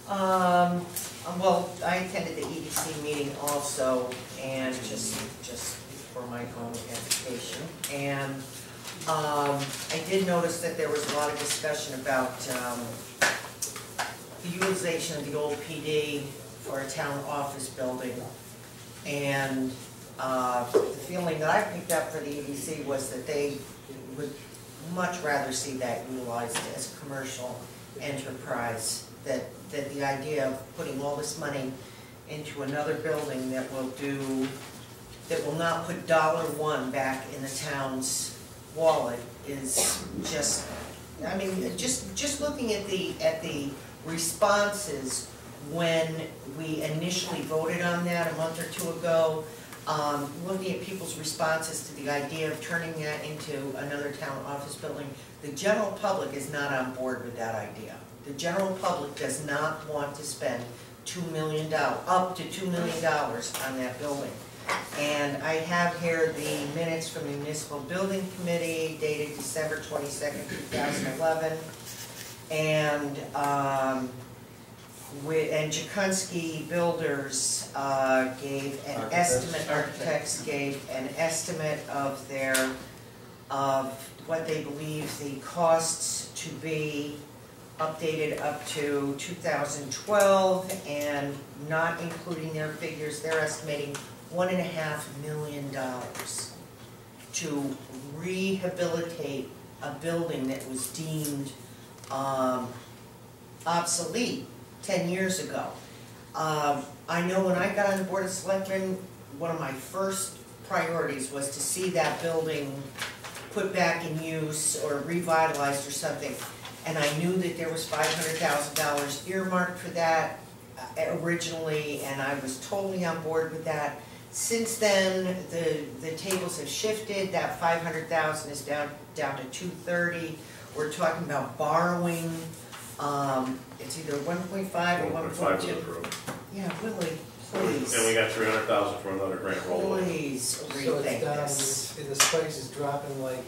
Well, I attended the EDC meeting also, and just for my own education. And I did notice that there was a lot of discussion about the utilization of the old PD for a town office building. And the feeling that I picked up for the EDC was that they would much rather see that utilized as a commercial enterprise. That the idea of putting all this money into another building that will not put $1 back in the town's wallet is just, I mean, just looking at the responses when we initially voted on that a month or two ago, looking at people's responses to the idea of turning that into another town office building, the general public is not on board with that idea. The general public does not want to spend $2 million, up to $2 million on that building. And I have here the minutes from the Municipal Building Committee dated December 22nd, 2011. And Jakunski Builders gave an estimate, architects gave an estimate of what they believe the costs to be, updated up to 2012, and not including their figures, they're estimating $1.5 million to rehabilitate a building that was deemed obsolete 10 years ago. I know when I got on the Board of Selectmen, one of my first priorities was to see that building put back in use or revitalized or something. And I knew that there was $500,000 earmarked for that originally, and I was totally on board with that. Since then, the tables have shifted. That $500,000 is down to $230,000. We're talking about borrowing. It's either 1.5 or 1.2. Yeah, Willie, please. And we got $300,000 for another grant rollover. Please rethink so it's down, this. the spice is dropping like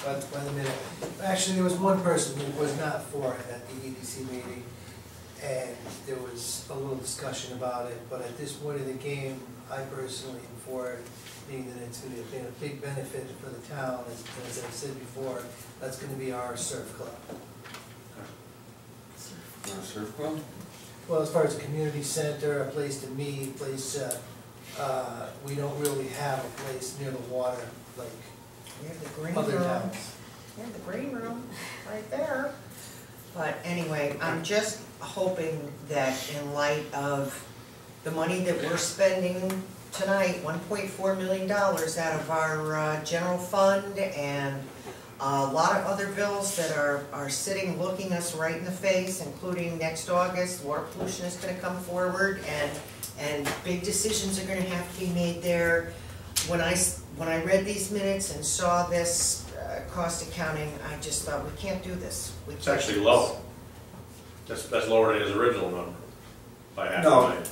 by the minute. Actually, there was one person who was not for it at the EDC meeting, and there was a little discussion about it, but at this point in the game, I personally am for it, being that it's going to be a big benefit for the town. As I've said before, that's going to be our surf club. Our surf club? Well, as far as a community center, a place to meet, a place, we don't really have a place near the water like We have the green other room. towns. We have the green room right there. But anyway, I'm just hoping that in light of the money that we're spending tonight, $1.4 million out of our general fund, and a lot of other bills that are sitting looking us right in the face, including next August, water pollution is going to come forward, and big decisions are going to have to be made there. When I read these minutes and saw this cost accounting, I just thought, we can't do this. It's actually low. That's lower than his original number by half a No. million.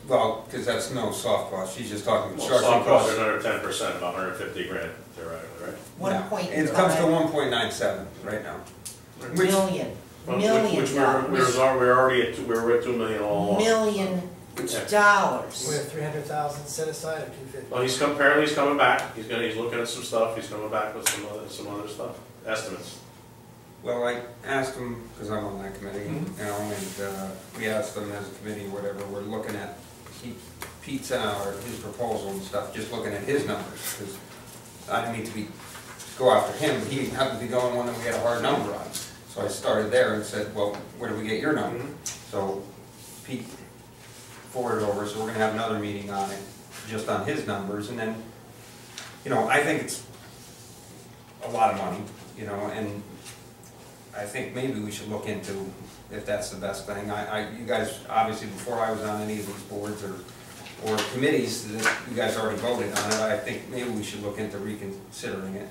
Well, because that's no soft cost, she's just talking Well, construction soft costs costs. are another 10%, about 150 grand theoretically, right? 1.5 It comes to 1.97 right now. Which- million. Well, Million which we were already at, we were at 2 million all along. Million Yeah. dollars. We have 300,000 set aside or 250. Well, apparently he's coming back. He's looking at some stuff. He's coming back with some other stuff. Estimates. Well, I asked him, because I'm on that committee, you know, and we asked them as a committee, whatever, we're looking at, Pete sent out his proposal and stuff, just looking at his numbers, because I didn't mean to go after him, but he happened to be the only one that we had a hard number on. So I started there and said, well, where do we get your number? So Pete forwarded over, so we're going to have another meeting on it, just on his numbers, and then, you know, I think it's a lot of money, you know, and I think maybe we should look into if that's the best thing. You guys, obviously, before I was on any of these boards or committees, that you guys already voted on it, I think maybe we should look into reconsidering it.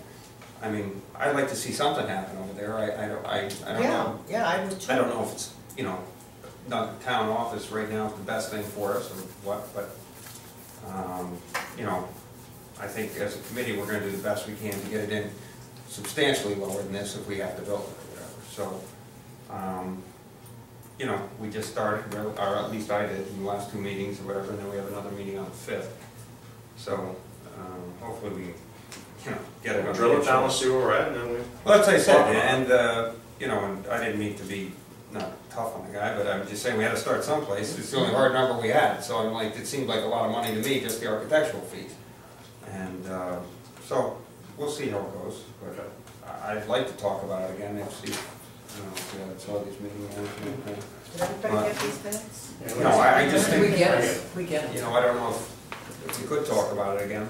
I mean, I'd like to see something happen over there. I don't know. Yeah, I would too. I don't know if it's, you know, not the town office right now is the best thing for us or what, but, you know, I think as a committee, we're going to do the best we can to get it in substantially lower than this if we have to build it or whatever. So, you know, we just started, or at least I did, in the last 2 meetings or whatever, and then we have another meeting on the 5th. So, hopefully we, you know, get it. Drill it down and see where we're at, and then we. Well, that's what I said, and, you know, and I didn't mean to be, not tough on the guy, but I'm just saying we had to start someplace. It's the only hard number we had, so I'm like, it seemed like a lot of money to me, just the architectural fees. And, so, we'll see how it goes, but I'd like to talk about it again, if see, you know, if we had saw these meetings. Did everybody get these minutes? No, I just think. We get it, we get it. You know, I don't know if we could talk about it again.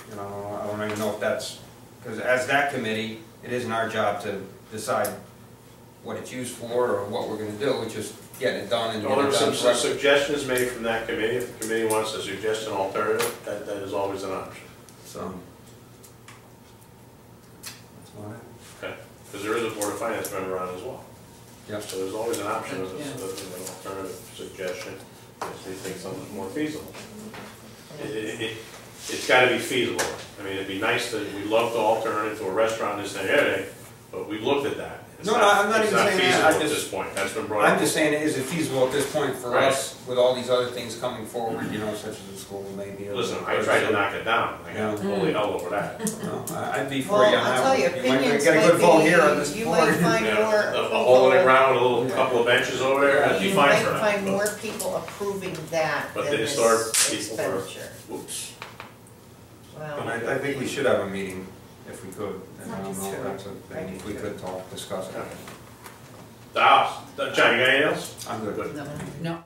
You know, I don't even know if that's, because as that committee, it isn't our job to decide what it's used for or what we're gonna do, it's just getting it done and Well, getting it there's done some correctly. suggestions made from that committee. If the committee wants to suggest an alternative, that is always an option. So. That's all right. Okay, because there is a Board of Finance member on as well. Yep. So there's always an option of Yeah. an alternative suggestion, if they think something's more feasible. It's gotta be feasible. I mean, it'd be nice that, we'd love to alternative to a restaurant in this area, but we've looked at that. It's No, I'm not even saying that. It's I not feasible at just- this point, that's been brought I'm up. just saying, is it feasible at this point for Right. us, with all these other things coming forward, you know, such as the school maybe? or- Listen, I tried to knock it down, I got holy hell over that. No, I'd be for Well, you on I'll that tell one. you, might opinions get a might good vote here on this be, you might board. find Yeah, more. a hole in the ground, a little couple of benches over there, that'd be You fine might for that. find but- more people approving that But than the this historic people were- expenditure. Oops. And Well, I think we should have a meeting if we could. And I don't know if Sure. that's a thing, if we could talk, discuss it. The house, John, you got anything else? I'm good. Good. No, no.